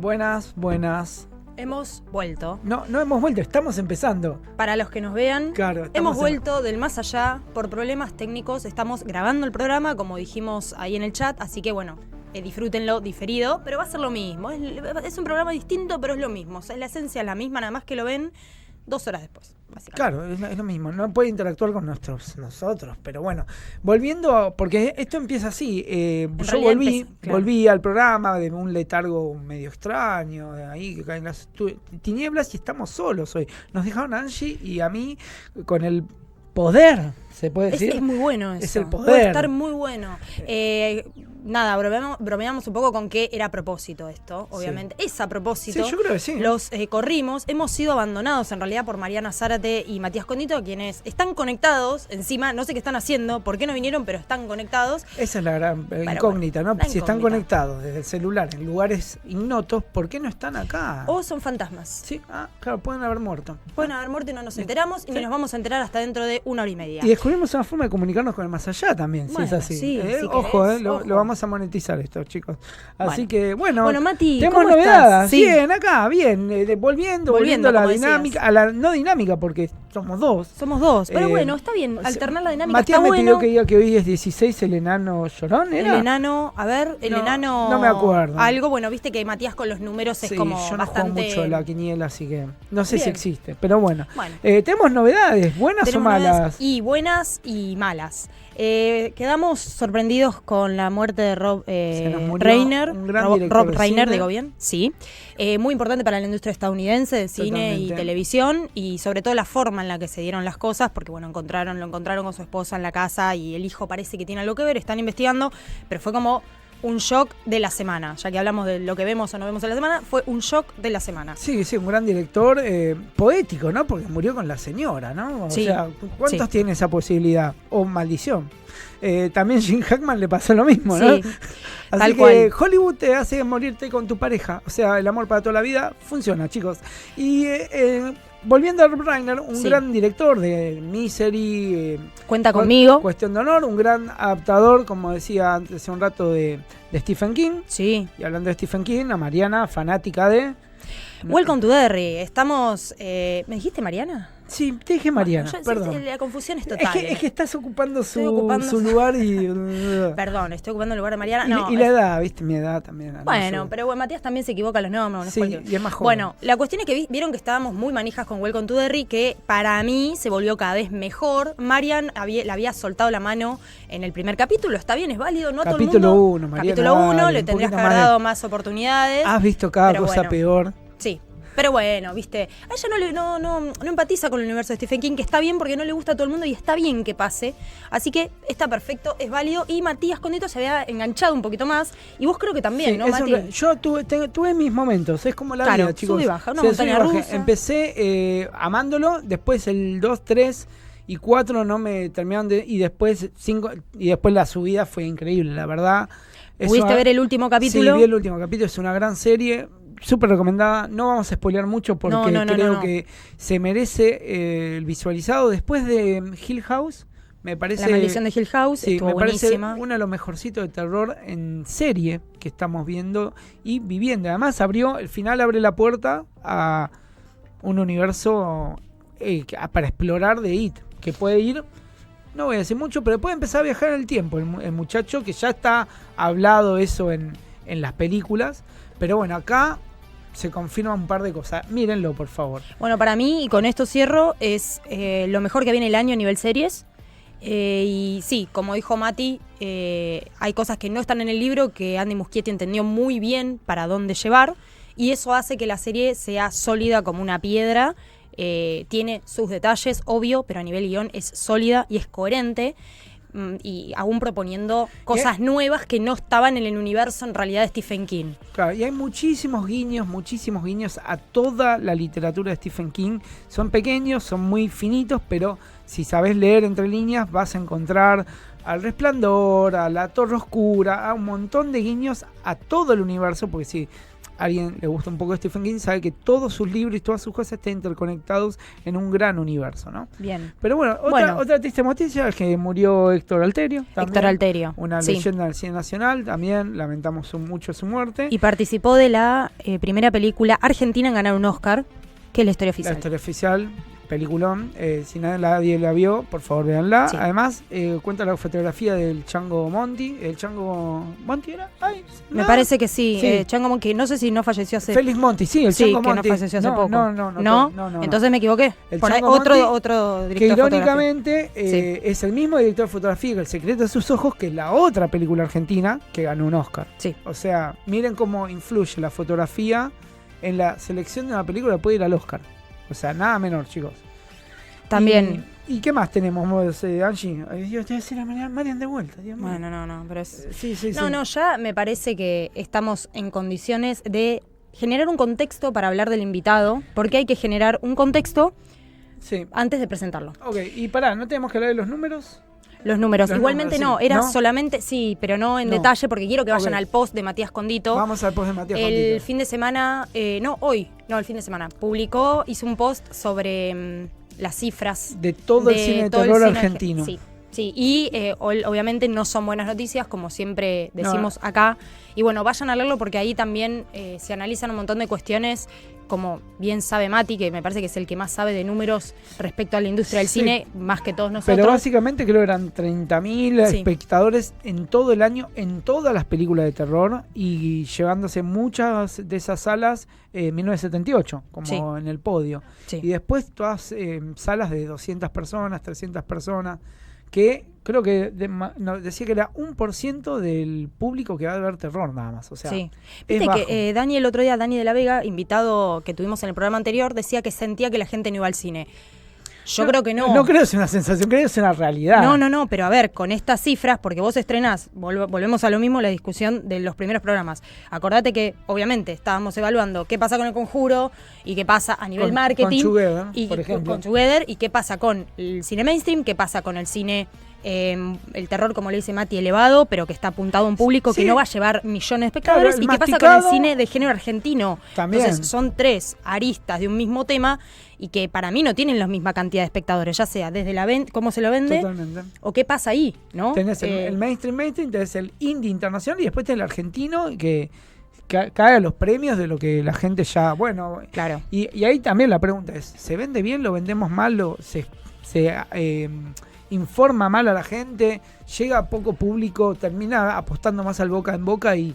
Buenas, buenas. Hemos vuelto. No hemos vuelto, estamos empezando. Para los que nos vean, Claro, hemos vuelto del más allá por problemas técnicos. Estamos grabando el programa, como dijimos ahí en el chat, así que bueno, disfrútenlo diferido, pero va a ser lo mismo. Es un programa distinto, pero es lo mismo. O sea, la esencia es la misma, nada más que lo ven 2 horas después, básicamente. Claro, es lo mismo, no puede interactuar con nosotros, pero bueno, volviendo, porque esto empieza así, yo volví al programa de un letargo medio extraño, de ahí que caen las tinieblas y estamos solos hoy. Nos dejaron a Angie y a mí con el poder, se puede decir. Es muy bueno eso. Es el poder. Puede estar muy bueno. Nada, bromeamos un poco con que era a propósito esto, obviamente. Sí. Es a propósito. Sí, yo creo que sí. Los corrimos, hemos sido abandonados en realidad por Mariana Zárate y Matías Condito, quienes están conectados, encima, no sé qué están haciendo, por qué no vinieron, pero están conectados. Esa es la gran incógnita, ¿no? Si están conectados desde el celular en lugares ignotos, ¿por qué no están acá? O son fantasmas. Sí, claro, pueden haber muerto. Pueden haber muerto y no nos enteramos, y ni nos vamos a enterar hasta dentro de 1 hora y media. Y descubrimos una forma de comunicarnos con el más allá también, bueno, si es así. Sí, si ojo, querés, lo vamos a monetizar esto, chicos. Así que, Bueno, Mati, tenemos ¿cómo novedades. estás? Sí. Bien, acá, bien. Volviendo a la dinámica, a la no dinámica, porque somos dos. Somos dos, pero bueno, está bien, alternar la dinámica. Matías está me pidió que diga que hoy es 16 el enano llorón, ¿era? El enano, a ver, enano... No me acuerdo. Algo, bueno, viste que Matías con los números es como yo no bastante... juego mucho a la quiniela, así que no sé bien. si existe, pero bueno. Tenemos novedades, ¿buenas o malas? Y buenas y malas. Quedamos sorprendidos con la muerte de Rob Reiner. Rob Reiner, digo bien, sí. Muy importante para la industria estadounidense de cine y televisión, y sobre todo la forma en la que se dieron las cosas, porque bueno, lo encontraron con su esposa en la casa y el hijo parece que tiene algo que ver, están investigando, pero fue como un shock de la semana, ya que hablamos de lo que vemos o no vemos en la semana, fue un shock de la semana. Sí, un gran director, poético, ¿no? Porque murió con la señora, ¿no? O sea, ¿cuántos tienen esa posibilidad? O maldición. También Jim Hackman le pasó lo mismo, ¿no? Sí, así que Hollywood te hace morirte con tu pareja, o sea, el amor para toda la vida funciona, chicos. Y volviendo a Rob Reiner, un gran director de Misery, Cuenta conmigo, Cuestión de Honor, un gran adaptador, como decía antes hace un rato, de Stephen King. Sí. Y hablando de Stephen King, a Mariana, fanática de... Welcome to Derry. Estamos... ¿Me dijiste Mariana? Sí, te dije Mariana, perdón. La confusión es total. Es que estás ocupando su lugar y... Perdón, estoy ocupando el lugar de Mariana. Y la edad, viste, mi edad también. Bueno, pero bueno, Matías también se equivoca los nombres. Sí, y es más joven. Bueno, la cuestión es que vieron que estábamos muy manijas con Welcome to Derry, que para mí se volvió cada vez mejor. Marian le había soltado la mano en el primer capítulo, está bien, es válido, no capítulo todo el mundo. 1, Mariana. Capítulo 1, le tendrías que haber dado más oportunidades. Has visto cada cosa peor. Sí. Pero bueno, viste, a ella no empatiza con el universo de Stephen King, que está bien porque no le gusta a todo el mundo y está bien que pase. Así que está perfecto, es válido. Y Matías Condito se había enganchado un poquito más. Y vos creo que también, ¿no, Mati? Yo tuve mis momentos, es como la vida, chicos. Sub y baja, una montaña rusa. Empecé amándolo, después el 2, 3 y 4 no me terminaron y después 5, y después la subida fue increíble, la verdad. ¿Pudiste ver el último capítulo? Sí, vi el último capítulo, es una gran serie. Súper recomendada, no vamos a spoilear mucho porque creo que se merece el visualizado. Después de Hill House, me parece... La maldición de Hill House, estuvo buenísima. Parece uno de los mejorcitos de terror en serie que estamos viendo y viviendo. Además el final abre la puerta a un universo para explorar de It, que puede ir... No voy a decir mucho, pero puede empezar a viajar en el tiempo. El muchacho, que ya está hablado eso en las películas. Pero bueno, acá se confirma un par de cosas. Mírenlo, por favor. Bueno, para mí, y con esto cierro, es lo mejor que viene el año a nivel series. Y sí, como dijo Mati, hay cosas que no están en el libro que Andy Muschietti entendió muy bien para dónde llevar. Y eso hace que la serie sea sólida como una piedra. Tiene sus detalles, obvio, pero a nivel guión es sólida y es coherente. Y aún proponiendo cosas nuevas que no estaban en el universo en realidad de Stephen King. Claro, y hay muchísimos guiños a toda la literatura de Stephen King. Son pequeños, son muy finitos, pero si sabes leer entre líneas vas a encontrar al Resplandor, a la Torre Oscura, a un montón de guiños a todo el universo, porque sí, alguien le gusta un poco de Stephen King, sabe que todos sus libros y todas sus cosas están interconectados en un gran universo, ¿no? Bien. Pero bueno, otra triste noticia es que murió Héctor Alterio. También, Héctor Alterio. Una leyenda del cine nacional, también lamentamos mucho su muerte. Y participó de la primera película argentina en ganar un Oscar, que es La Historia Oficial. La Historia Oficial, peliculón. Si nadie la vio, por favor, véanla. Sí. Además, cuenta la fotografía del Chango Monti. ¿El Chango Monti era? Ay, me parece que sí. Chango Monti, no sé si no falleció hace... Félix Monti, sí, el Chango Monti. Que no falleció hace poco. No. Entonces me equivoqué. Otro director que irónicamente es el mismo director de fotografía que El secreto de sus ojos, que es la otra película argentina que ganó un Oscar. Sí. O sea, miren cómo influye la fotografía en la selección de una película que puede ir al Oscar. O sea, nada menor, chicos. También. ¿Y qué más tenemos, Angie? Ay, Dios, te voy a decir a Marian de vuelta. Dios mío. Bueno, no, pero es... Sí. No, ya me parece que estamos en condiciones de generar un contexto para hablar del invitado, porque hay que generar un contexto antes de presentarlo. Ok, y pará, ¿no tenemos que hablar de los números? Los números. Igualmente no, era solamente, pero no en detalle, porque quiero que vayan al post de Matías Condito. Vamos al post de Matías Condito. El fin de semana, el fin de semana, hizo un post sobre las cifras. De todo el cine de terror argentino. Sí, y obviamente no son buenas noticias, como siempre decimos acá. Y bueno, vayan a leerlo porque ahí también se analizan un montón de cuestiones, como bien sabe Mati, que me parece que es el que más sabe de números respecto a la industria del cine, más que todos nosotros. Pero básicamente creo que eran 30.000 espectadores en todo el año, en todas las películas de terror, y llevándose muchas de esas salas 1978, como en el podio. Y después todas salas de 200 personas, 300 personas, que creo que decía que era 1% del público que va a ver terror nada más. O sea, viste que Dani el otro día, Dani de la Vega, invitado que tuvimos en el programa anterior, decía que sentía que la gente no iba al cine. Yo creo que no. No creo que sea una sensación, creo que es una realidad. No, pero a ver, con estas cifras, porque vos estrenás, volvemos a lo mismo, la discusión de los primeros programas. Acordate que, obviamente, estábamos evaluando qué pasa con El Conjuro y qué pasa a nivel marketing. Por ejemplo. Con Together, y qué pasa con el cine mainstream, qué pasa con el cine... el terror, como le dice Mati, elevado, pero que está apuntado a un público que no va a llevar millones de espectadores. ¿Y qué pasa con el cine de género argentino? También. Entonces son tres aristas de un mismo tema y que para mí no tienen la misma cantidad de espectadores, ya sea desde la cómo se lo vende. Totalmente. O qué pasa ahí, ¿no? Tenés el mainstream, tenés el indie internacional y después tenés el argentino que cae a los premios de lo que la gente ya... Bueno, claro. Y ahí también la pregunta es, ¿se vende bien? ¿Lo vendemos mal? ¿Se informa mal a la gente? ¿Llega a poco público? ¿Termina apostando más al boca en boca y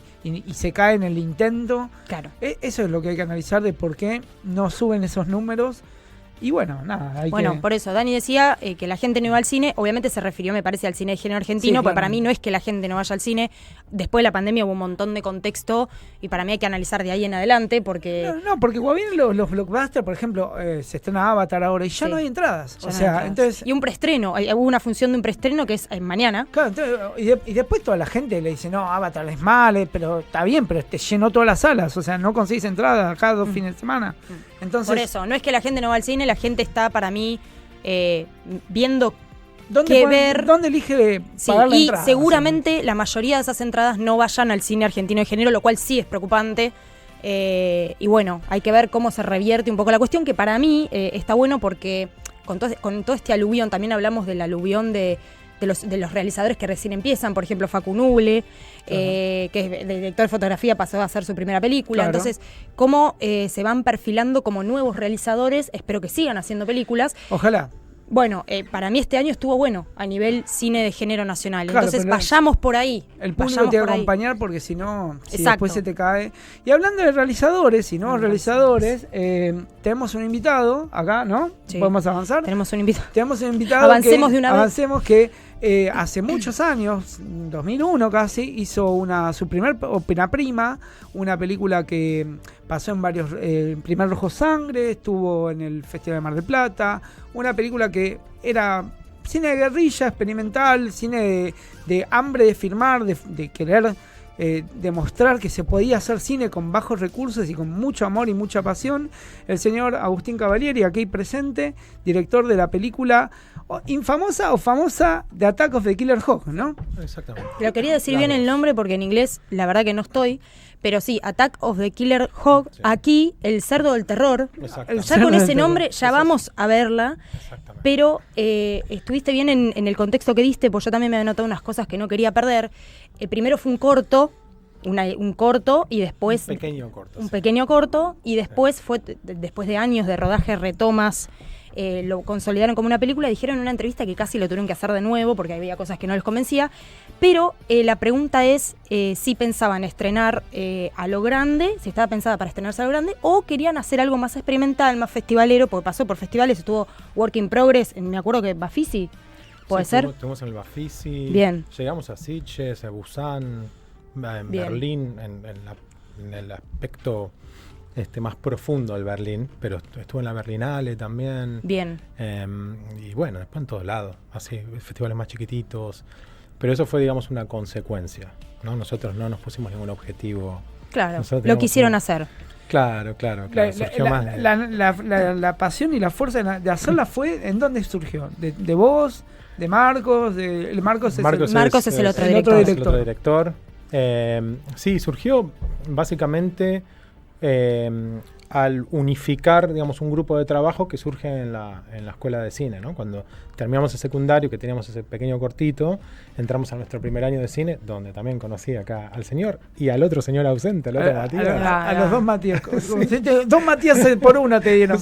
se cae en el intento? Claro. Eso es lo que hay que analizar de por qué no suben esos números. Y bueno, nada. Por eso, Dani decía que la gente no iba al cine. Obviamente se refirió, me parece, al cine de género argentino, porque para mí no es que la gente no vaya al cine. Después de la pandemia hubo un montón de contexto y para mí hay que analizar de ahí en adelante porque... No, porque cuando vienen los blockbusters, por ejemplo, se estrena Avatar ahora y ya no hay entradas. Entonces... Y un preestreno, hubo una función de un preestreno que es mañana. Claro, entonces, y después toda la gente le dice, no, Avatar es mal, pero está bien, pero te llenó todas las salas. O sea, no conseguís entradas cada 2 fines de semana. Entonces, por eso, no es que la gente no va al cine, la gente está, para mí, viendo ver. ¿Dónde elige pagar la entrada? Y seguramente la mayoría de esas entradas no vayan al cine argentino de género, lo cual sí es preocupante. Y bueno, hay que ver cómo se revierte un poco la cuestión, que para mí está bueno porque con todo este aluvión, también hablamos del aluvión de los realizadores que recién empiezan, por ejemplo Facu Nuble, que es director de fotografía, pasó a hacer su primera película. Claro. Entonces, cómo se van perfilando como nuevos realizadores, espero que sigan haciendo películas. Ojalá. Bueno, para mí este año estuvo bueno a nivel cine de género nacional. Claro, entonces vayamos por ahí. El público te va a acompañar porque si no, después se te cae. Y hablando de realizadores y nuevos realizadores, tenemos un invitado acá, ¿no? Sí. ¿Podemos avanzar? Tenemos un invitado. Avancemos de una vez. Avancemos que hace muchos años, 2001 casi, hizo su primer ópera prima, una película que pasó en varios, Primer Rojo Sangre, estuvo en el Festival de Mar del Plata, una película que era cine de guerrilla, experimental, cine de hambre de filmar, de querer demostrar que se podía hacer cine con bajos recursos y con mucho amor y mucha pasión. El señor Agustín Cavalieri, aquí presente, director de la película infamosa o famosa de Attack of the Killer Hawk, ¿no? Exactamente. Pero quería decir bien el nombre porque en inglés la verdad que no estoy, Pero sí, Attack of the Killer Hog, Sí. aquí el cerdo del terror. Exactamente. Ya con ese Cerdo del nombre ya vamos a verla. Exactamente. Pero estuviste bien en el contexto que diste, pues yo también me había notado unas cosas que no quería perder. Primero fue un corto, un corto, y después Un pequeño corto. un sí. pequeño corto, y después fue después de años de rodaje, retomas, lo consolidaron como una película. Dijeron en una entrevista que casi lo tuvieron que hacer de nuevo porque había cosas que no les convencía. Pero la pregunta es si pensaban estrenar a lo grande, si estaba pensada para estrenarse a lo grande, o querían hacer algo más experimental, más festivalero, porque pasó por festivales, estuvo Work in Progress, me acuerdo que Bafisi, ¿puede Sí, ser? Estuvimos en el Bafisi. Bien. Llegamos a Sitges, a Busan, en Bien. Berlín, en el aspecto más profundo del Berlín, pero estuve en la Berlinale también. Bien. Y bueno, después en todos lados, así, festivales más chiquititos. Pero eso fue, digamos, una consecuencia, ¿no? Nosotros no nos pusimos ningún objetivo. Claro, Nosotros lo teníamos quisieron un- hacer. Claro. Surgió más. La pasión y la fuerza de hacerla fue, ¿en dónde surgió? ¿De vos? ¿De Marcos? El Marcos Marcos es el otro el director. otro Es el otro director. Sí, surgió básicamente al unificar, digamos, un grupo de trabajo que surge en la escuela de cine, ¿no? Cuando terminamos el secundario, que teníamos ese pequeño cortito, entramos a nuestro primer año de cine, donde también conocí acá al señor y al otro señor ausente, al otro Matías. a los dos Matías. Dos Matías por una te dieron.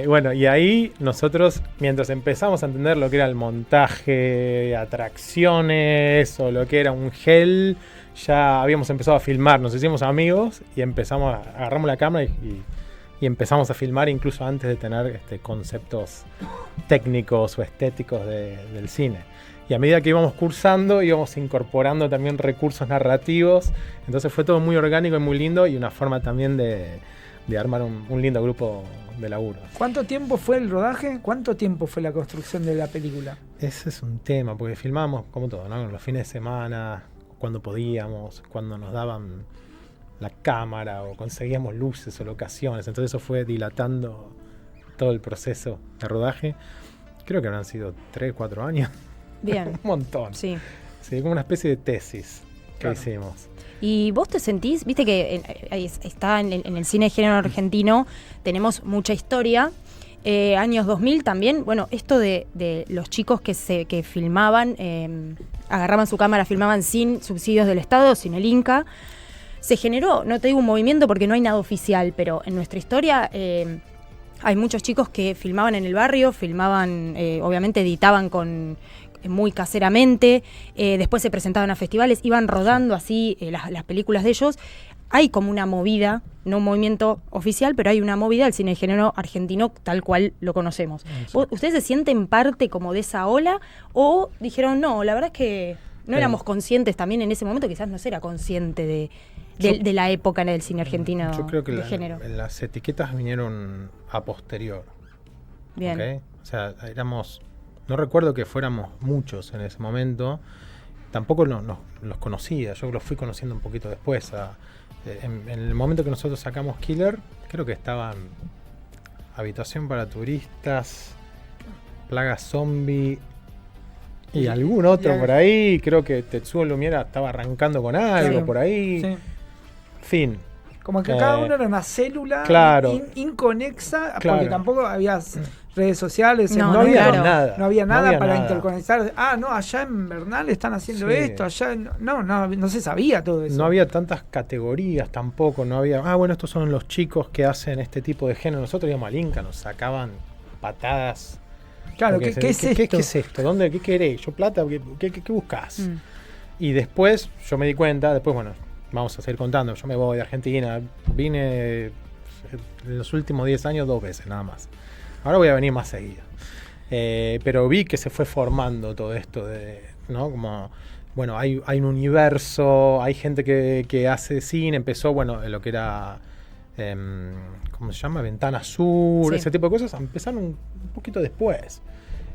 Bueno, y ahí nosotros, mientras empezamos a entender lo que era el montaje, atracciones o lo que era un gel, ya habíamos empezado a filmar, nos hicimos amigos y agarramos la cámara y empezamos a filmar incluso antes de tener conceptos técnicos o estéticos del cine. Y a medida que íbamos cursando, íbamos incorporando también recursos narrativos. Entonces fue todo muy orgánico y muy lindo, y una forma también de armar un lindo grupo de laburo. ¿Cuánto tiempo fue el rodaje? ¿Cuánto tiempo fue la construcción de la película? Ese es un tema, porque filmamos como todo, ¿no? Los fines de semana, cuando podíamos, cuando nos daban la cámara o conseguíamos luces o locaciones. Entonces eso fue dilatando todo el proceso de rodaje. Creo que habrán sido 3, 4 años. Bien. Un montón. Sí. Sí, como una especie de tesis que Claro. hicimos. ¿Y vos te sentís, viste que está en el cine de género argentino, tenemos mucha historia, años 2000 también, bueno, esto de los chicos que filmaban, agarraban su cámara, filmaban sin subsidios del Estado, sin el Inca, se generó, no te digo un movimiento porque no hay nada oficial, pero en nuestra historia hay muchos chicos que filmaban en el barrio, filmaban, obviamente editaban muy caseramente, después se presentaban a festivales, iban rodando así las películas de ellos. Hay como una movida, no un movimiento oficial, pero hay una movida del cine de género argentino tal cual lo conocemos. ¿Ustedes se sienten parte como de esa ola o dijeron, no, la verdad es que no éramos conscientes también en ese momento, quizás no se era consciente de la época en el cine argentino Yo creo que de género? las etiquetas vinieron a posterior. Bien. ¿Ok? O sea, no recuerdo que fuéramos muchos en ese momento. Tampoco los conocía. Yo los fui conociendo un poquito después. En el momento que nosotros sacamos Killer, creo que estaban Habitación para Turistas, Plaga Zombie y algún otro por ahí. Creo que Tetsuo Lumiera estaba arrancando con algo Sí. por ahí. Sí. Fin. Como que cada uno era una célula Claro. inconexa, Claro. porque tampoco había redes sociales, No, No había claro. nada. no había No nada había para nada. interconectar. No, allá en Bernal están haciendo Sí. esto, allá no se sabía todo eso. No había tantas categorías tampoco, no había, bueno, estos son los chicos que hacen este tipo de género. Nosotros íbamos al Inca, nos sacaban patadas. Claro, Porque ¿qué es esto? ¿Qué es esto? ¿Qué querés? ¿Yo plata? ¿Qué buscás? Mm. Y después yo me di cuenta, bueno, vamos a seguir contando. Yo me voy de Argentina, vine en los últimos 10 años 2 veces nada más. Ahora voy a venir más seguido. Pero vi que se fue formando todo esto ¿no? Como, bueno, hay un universo, hay gente que hace cine, empezó, bueno, lo que era, ¿cómo se llama? Ventana Sur, Sí. ese tipo de cosas, empezaron un poquito después.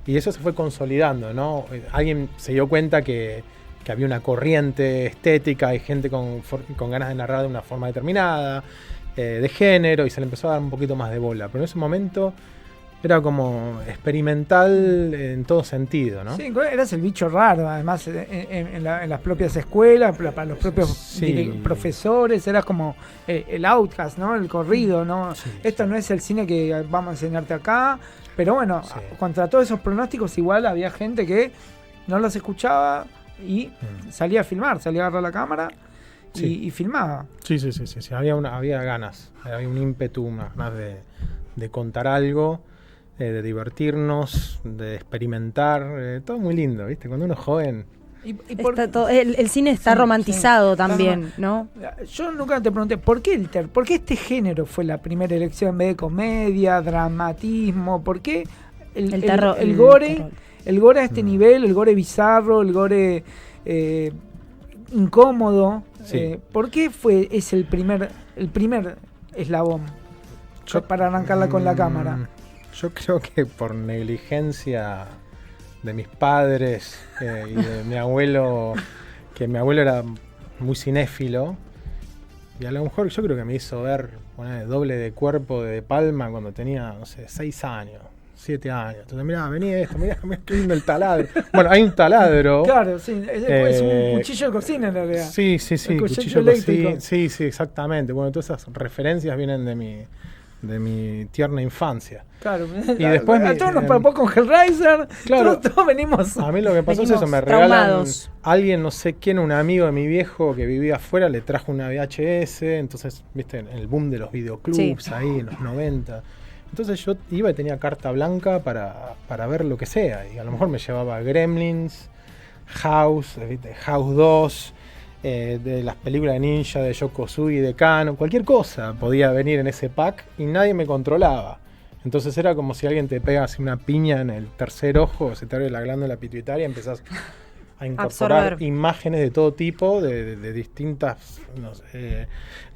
Y eso se fue consolidando, ¿no? Alguien se dio cuenta que había una corriente estética, hay gente con ganas de narrar de una forma determinada, de género, y se le empezó a dar un poquito más de bola. Pero en ese momento era como experimental en todo sentido, ¿no? Sí, eras el bicho raro, además en las propias escuelas, para los propios profesores, eras como el outcast, ¿no? El corrido, ¿no? Sí, Esto no es el cine que vamos a enseñarte acá, pero bueno, contra todos esos pronósticos igual había gente que no los escuchaba y salía a filmar, salía a agarrar la cámara y filmaba. Sí. Había ganas, había un ímpetu, unas ganas de contar algo, de divertirnos, de experimentar, todo muy lindo, ¿viste? Cuando uno es joven. El cine está romantizado también, ¿no? Yo nunca te pregunté, ¿por qué ¿por qué este género fue la primera elección en vez de comedia, dramatismo? ¿Por qué el terror, el gore? terror. El gore a este nivel, el gore bizarro, el gore incómodo. Sí. ¿Por qué es el primer eslabón para arrancarla con la cámara? Yo creo que por negligencia de mis padres y de mi abuelo, que mi abuelo era muy cinéfilo, y a lo mejor yo creo que me hizo ver Doble de Cuerpo de Palma cuando tenía, no sé, 6 años. 7 años. Entonces, mirá, vení esto, mirá qué lindo el taladro. Bueno, hay un taladro. Claro, sí, es un cuchillo de cocina en realidad. Sí, el cuchillo eléctrico. de cocina. Sí, exactamente. Bueno, todas esas referencias vienen de mi tierna infancia. Claro, y después a todos nos papó con Hellraiser. Claro, todos venimos. A mí lo que pasó es eso, me regalan alguien, no sé quién, un amigo de mi viejo que vivía afuera, le trajo una VHS, entonces, viste, el boom de los videoclubs ahí en los 90. Entonces yo iba y tenía carta blanca para ver lo que sea. Y a lo mejor me llevaba Gremlins, House 2, de las películas de ninja, de Yoko Tsuji, de Kano, cualquier cosa podía venir en ese pack y nadie me controlaba. Entonces era como si alguien te pega así una piña en el tercer ojo, se te abre la glándula pituitaria y empezás a incorporar imágenes de todo tipo, de distintas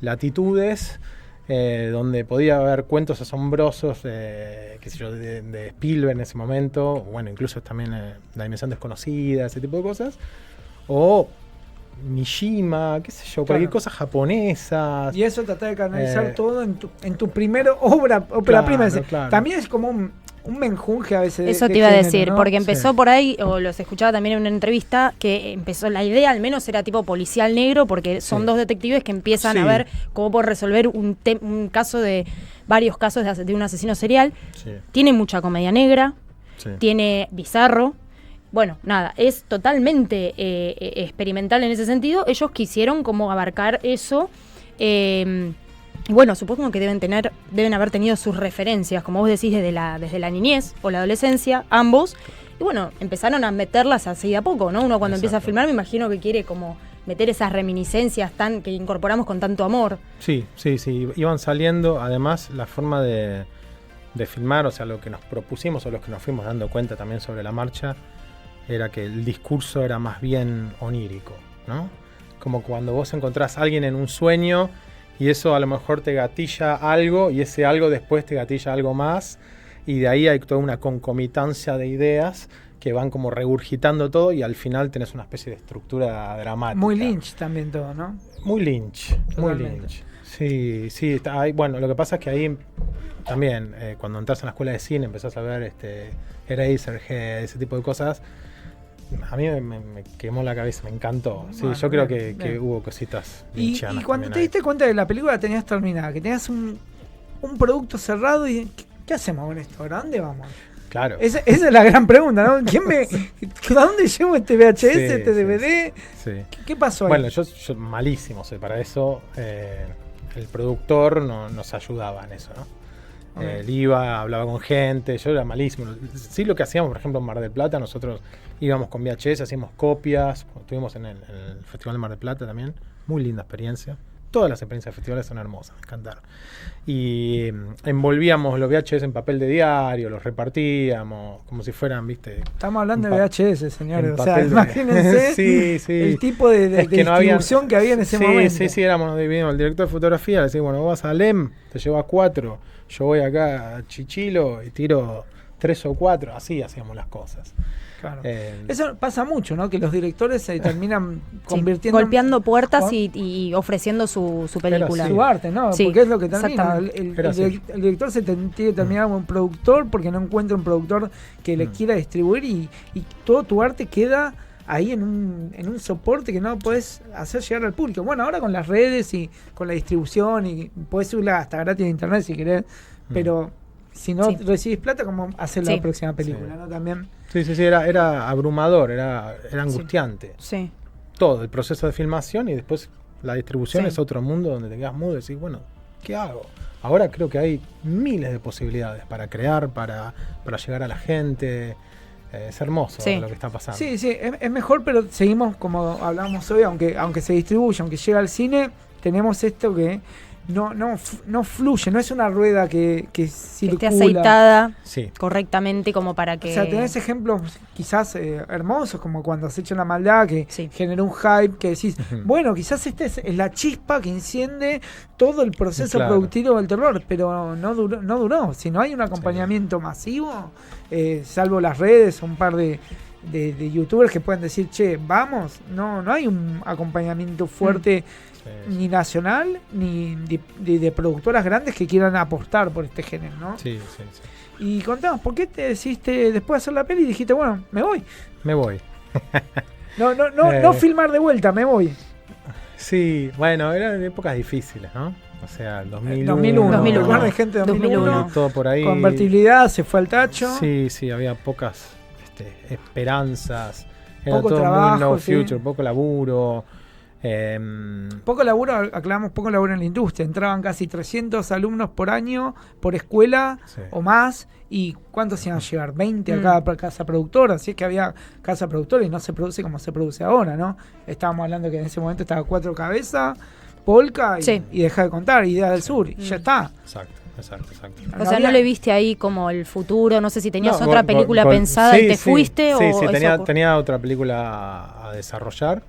latitudes. Donde podía haber cuentos asombrosos qué sé yo, de Spielberg en ese momento, bueno, incluso también La Dimensión Desconocida, ese tipo de cosas, o Mishima, qué sé yo, cualquier cosa japonesa. Y eso tratar de canalizar todo en tu primera ópera prima. Claro. También es como un menjunje a veces. Eso te iba a decir, ¿no? Porque empezó por ahí, o los escuchaba también en una entrevista, que empezó, la idea al menos era tipo policial negro, porque son dos detectives que empiezan a ver cómo puede resolver un caso varios casos de un asesino serial. Tiene mucha comedia negra, tiene bizarro. Bueno, nada, es totalmente experimental en ese sentido. Ellos quisieron como abarcar eso. Bueno, supongo que deben haber tenido sus referencias, como vos decís, desde la niñez o la adolescencia, ambos. Y bueno, empezaron a meterlas así de a poco, ¿no? Uno cuando empieza a filmar me imagino que quiere como meter esas reminiscencias que incorporamos con tanto amor. Sí. Iban saliendo, además, la forma de filmar, o sea, lo que nos propusimos o lo que nos fuimos dando cuenta también sobre la marcha, era que el discurso era más bien onírico, ¿no? Como cuando vos encontrás a alguien en un sueño y eso a lo mejor te gatilla algo y ese algo después te gatilla algo más y de ahí hay toda una concomitancia de ideas que van como regurgitando todo y al final tenés una especie de estructura dramática. Muy Lynch también todo, ¿no? Muy Lynch. Sí, está ahí. Bueno, lo que pasa es que ahí también cuando entras en la escuela de cine empezás a ver Eraserhead, ese tipo de cosas. A mí me quemó la cabeza, me encantó. Sí, yo creo que hubo cositas lynchianas. Y cuando te diste cuenta de la película la tenías terminada, que tenías un producto cerrado y ¿qué hacemos con esto? ¿A dónde vamos? Claro. Esa es la gran pregunta, ¿no? ¿A dónde llevo este VHS, este DVD? Sí. ¿Qué pasó ahí? Bueno, yo malísimo, para eso el productor nos ayudaba en eso, ¿no? Él iba, hablaba con gente, yo era malísimo. Sí, lo que hacíamos, por ejemplo, en Mar del Plata, nosotros íbamos con VHS, hacíamos copias, estuvimos en el Festival de Mar del Plata también, muy linda experiencia. Todas las experiencias de festivales son hermosas, me encantaron. Y envolvíamos los VHS en papel de diario, los repartíamos como si fueran, ¿viste? Estamos hablando de VHS, señores. O sea, imagínense el tipo de distribución que había en ese momento. Sí, éramos, dividimos. El director de fotografía le decía, bueno, vos vas a LEM, te llevas 4, yo voy acá a Chichilo y tiro 3 o 4, así hacíamos las cosas. Claro. Eso pasa mucho, ¿no? Que los directores se terminan Sí, convirtiendo... golpeando puertas y ofreciendo su película. sí. Su arte, ¿no? Sí, Porque es lo que termina. exactamente. El director se tiene que terminar como un productor porque no encuentra un productor que le quiera distribuir y todo tu arte queda ahí en un soporte que no puedes hacer llegar al público. Bueno, ahora con las redes y con la distribución y puedes subirla hasta gratis de internet si querés, pero si no recibís plata, ¿cómo hacer la próxima película? ¿No? También. Sí, era abrumador, era angustiante. Sí. Todo, el proceso de filmación y después la distribución es otro mundo donde te quedas mudo y decís, bueno, ¿qué hago? Ahora creo que hay miles de posibilidades para crear, para llegar a la gente. Es hermoso lo que está pasando. Sí, es mejor, pero seguimos como hablábamos hoy, aunque se distribuya, aunque llega al cine, tenemos esto que no fluye, no es una rueda que circula. Que esté aceitada correctamente como para que... O sea, tenés ejemplos quizás hermosos, como cuando has hecho La Maldad, que generó un hype, que decís, bueno, quizás esta es la chispa que enciende todo el proceso productivo del terror, pero no duró. Si no hay un acompañamiento masivo, salvo las redes, un par de youtubers que pueden decir, che, vamos, no hay un acompañamiento fuerte ni nacional ni de productoras grandes que quieran apostar por este género, ¿no? Sí. Y contamos, ¿por qué te decidiste después de hacer la peli y dijiste, bueno, me voy? No filmar de vuelta, me voy. Sí, bueno, eran épocas difíciles, ¿no? O sea, el 2001. Recuerden, gente, 2001. Todo por ahí. Convertibilidad, se fue al tacho. Sí, había pocas esperanzas. Era poco todo trabajo, muy low future, poco laburo. Poco laburo, aclaramos, poco laburo en la industria. Entraban casi 300 alumnos por año, por escuela o más. ¿Y cuántos iban a llegar? 20 a cada casa productora. Así es que había casa productora y no se produce como se produce ahora, ¿no? Estábamos hablando que en ese momento estaba Cuatro Cabezas, Polka y deja de contar, Idea del Sur, y ya está. Exacto. O sea, ¿no le viste ahí como el futuro? No sé si tenías otra película pensada y te fuiste. Sí, tenía otra película a desarrollar.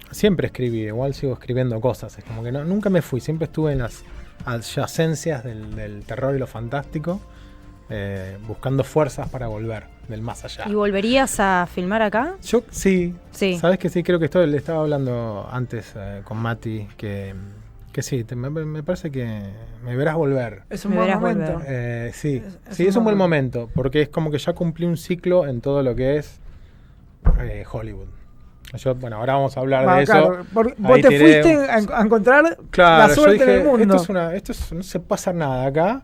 Siempre escribí, igual sigo escribiendo cosas. Es como que nunca me fui, siempre estuve en las adyacencias del terror y lo fantástico, buscando fuerzas para volver del más allá. ¿Y volverías a filmar acá? Yo sí. Sabes que sí, creo que le estaba hablando antes con Mati que sí, me parece que me verás volver. Es un buen momento. Es un buen momento, porque es como que ya cumplí un ciclo en todo lo que es Hollywood. Ahora vamos a hablar de claro, eso. Vos te fuiste a encontrar la suerte del mundo. No se pasa nada acá.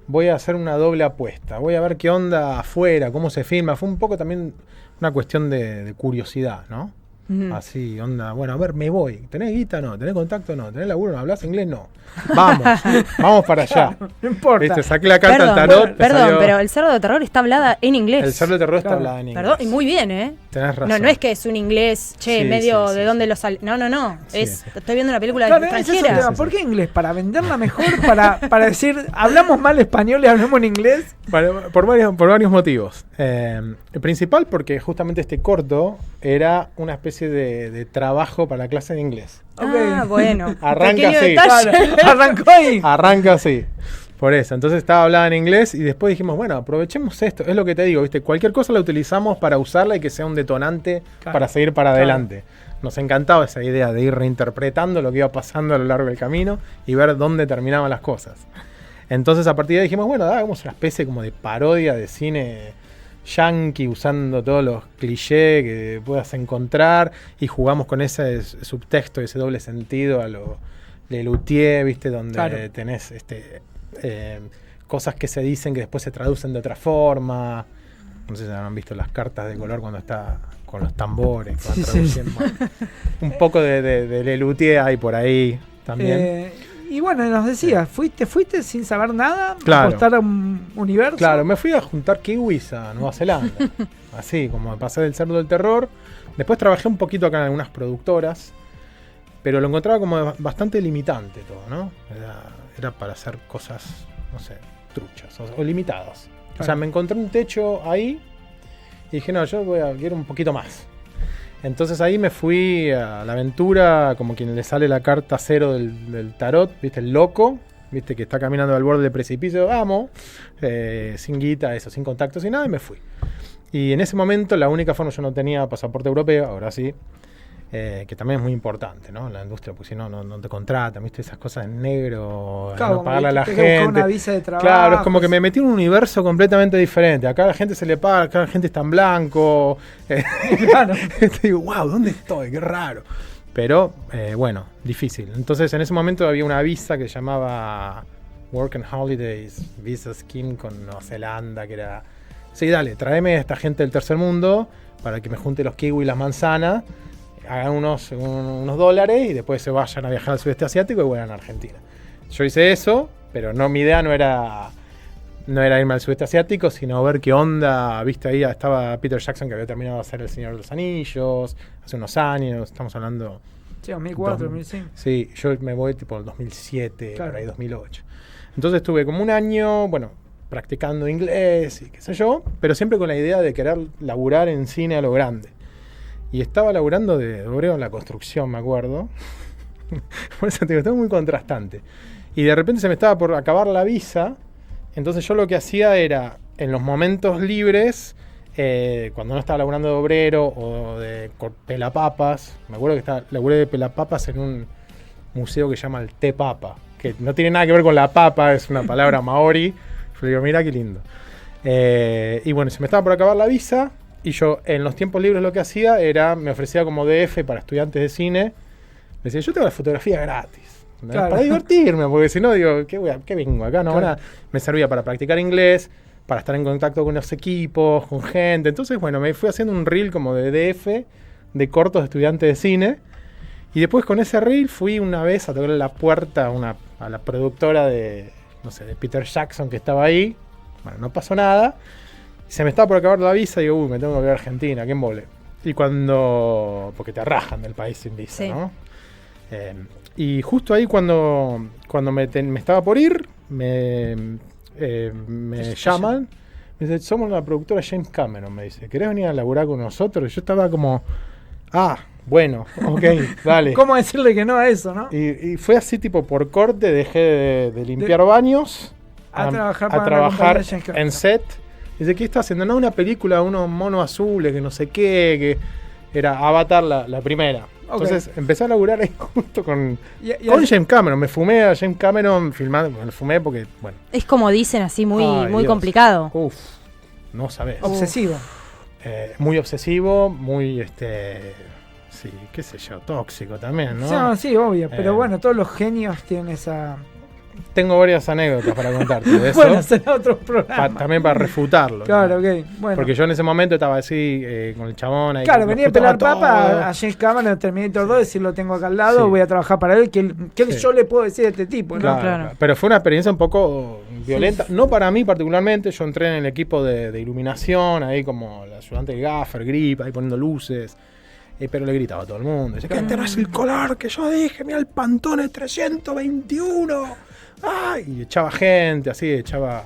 Voy a hacer una doble apuesta. Voy a ver qué onda afuera, cómo se filma. Fue un poco también una cuestión de curiosidad, ¿no? Así, onda, bueno, a ver, me voy. ¿Tenés guita? No. ¿Tenés contacto? No. ¿Tenés laburo? ¿No hablas inglés? No. Vamos para allá. No importa. ¿Viste? Saqué la carta al tarot. Perdón, pero el Cerdo de Terror está hablada en inglés. El Cerdo de Terror está hablada en inglés. Perdón, y muy bien, ¿eh? Tenés razón. No es que es un inglés, medio de dónde lo sale. No. Estoy viendo una película extranjera. ¿Por qué inglés? ¿Para venderla mejor? ¿Para decir, hablamos mal español y hablamos en inglés? Por varios motivos. El principal porque justamente este corto era una especie de trabajo para la clase de inglés. Bueno. Arranca así. Arrancó ahí. Arranca así. Por eso. Entonces estaba hablada en inglés y después dijimos, bueno, aprovechemos esto. Es lo que te digo, ¿viste? Cualquier cosa la utilizamos para usarla y que sea un detonante para seguir para adelante. Nos encantaba esa idea de ir reinterpretando lo que iba pasando a lo largo del camino y ver dónde terminaban las cosas. Entonces a partir de ahí dijimos, bueno, hagamos una especie como de parodia de cine yankee, usando todos los clichés que puedas encontrar y jugamos con ese subtexto, ese doble sentido a lo de Luthier, ¿viste? Donde tenés cosas que se dicen que después se traducen de otra forma. No sé si han visto las cartas de color cuando está con los tambores, cuando traduciendo. Un poco de Luthier hay por ahí también. Y bueno, nos decías, fuiste sin saber nada, a apostar a un universo. Claro, me fui a juntar kiwis a Nueva Zelanda. Así, como pasar el Cerdo del Terror. Después trabajé un poquito acá en algunas productoras, pero lo encontraba como bastante limitante todo, ¿no? Era para hacer cosas, no sé, truchas o limitadas. Claro. O sea, me encontré un techo ahí y dije, no, quiero un poquito más. Entonces ahí me fui a la aventura, como quien le sale la carta cero del tarot, ¿viste? El loco. viste, que está caminando al borde del precipicio, vamos, sin guita, eso, sin contacto, sin nada, y me fui. Y en ese momento la única forma, yo no tenía pasaporte europeo, ahora sí, que también es muy importante, ¿no? La industria, porque si no, no te contratan, ¿viste? Esas cosas en negro, Claro, no pagarle a la que buscar gente. una visa de trabajo. Claro, es como que me metí en un universo completamente diferente. Acá a la gente se le paga, acá la gente está en blanco. Claro. Digo, wow, ¿dónde estoy? Qué raro. Pero, bueno, difícil. Entonces, en ese momento había una visa que se llamaba Work and Holidays Visa Scheme con Nueva Zelanda, que era, sí, dale, tráeme a esta gente del tercer mundo para que me junte los kiwi y las manzanas, hagan unos dólares y después se vayan a viajar al sudeste asiático y vuelvan a Argentina. Yo hice eso, pero no, mi idea no era irme al sudeste asiático, sino ver qué onda. Viste, ahí estaba Peter Jackson, que había terminado de hacer El Señor de los Anillos hace unos años, estamos hablando... Sí, 2004, 2005. Sí, yo me voy tipo el 2007, Claro. por ahí 2008. Entonces estuve como un año, bueno, practicando inglés y qué sé yo, pero siempre con la idea de querer laburar en cine a lo grande. Y estaba laburando de obrero en la construcción, me acuerdo. Por eso te digo, estaba muy contrastante. Y de repente se me estaba por acabar la visa. Entonces yo lo que hacía era, en los momentos libres, cuando no estaba laburando de obrero o de pelapapas, me acuerdo que laburé de pelapapas en un museo que se llama el Te Papa, que no tiene nada que ver con la papa, es una palabra maori. Yo digo, mira qué lindo. Y bueno, se me estaba por acabar la visa. Y yo en los tiempos libres lo que hacía era, me ofrecía como DF para estudiantes de cine. Me decía, yo tengo la fotografía gratis. Claro. Para divertirme, porque si no, digo, ¿qué vengo acá? No, Claro. ahora me servía para practicar inglés, para estar en contacto con los equipos, con gente. Entonces, bueno, me fui haciendo un reel como de DF, de cortos de estudiantes de cine. Y después con ese reel fui una vez a tocarle la puerta a la productora de, no sé, de Peter Jackson que estaba ahí. Bueno, no pasó nada. Se me estaba por acabar la visa y digo, me tengo que ir a Argentina, ¿qué embole? Y porque te rajan del país sin visa, Sí. ¿no? Y justo ahí cuando me estaba por ir, me llaman, me dice, somos la productora James Cameron, me dice, ¿querés venir a laburar con nosotros? Y yo estaba como, bueno, ok, dale. ¿Cómo decirle que no a eso, no? Y fue así tipo por corte, dejé de limpiar baños a trabajar para la trabajar compañía James Cameron. en set. Dice, ¿qué está haciendo? No, una película, unos monos azules, que no sé qué, que era Avatar la primera. Ok. Entonces empecé a laburar ahí justo con Y James Cameron. Me fumé a James Cameron filmando, me lo fumé porque, bueno, Es como dicen así, muy Dios. complicado. No sabés. obsesivo. Muy obsesivo, muy, sí, qué sé yo, tóxico también, ¿no? Sí, obvio, pero Eh. bueno, todos los genios tienen esa... Tengo varias anécdotas para contarte de eso. Bueno, será otro programa. También para refutarlo. Claro, ¿no? ok, bueno. Porque yo en ese momento estaba así, con el chabón ahí. Claro, que venía a nos pelar juntaba papa todo. a James Cameron en Terminator 2, decir lo tengo acá al lado, Sí. voy a trabajar para él, que Sí. yo le puedo decir a este tipo, ¿no? Claro, Claro. claro. Pero fue una experiencia un poco violenta. No para mí particularmente. Yo entré en el equipo de iluminación, ahí como el ayudante de gaffer, grip, ahí poniendo luces. Pero le gritaba a todo el mundo. Dice, ¿qué tenés el color que yo dije? Mira el Pantone 321. Y echaba gente, así, echaba...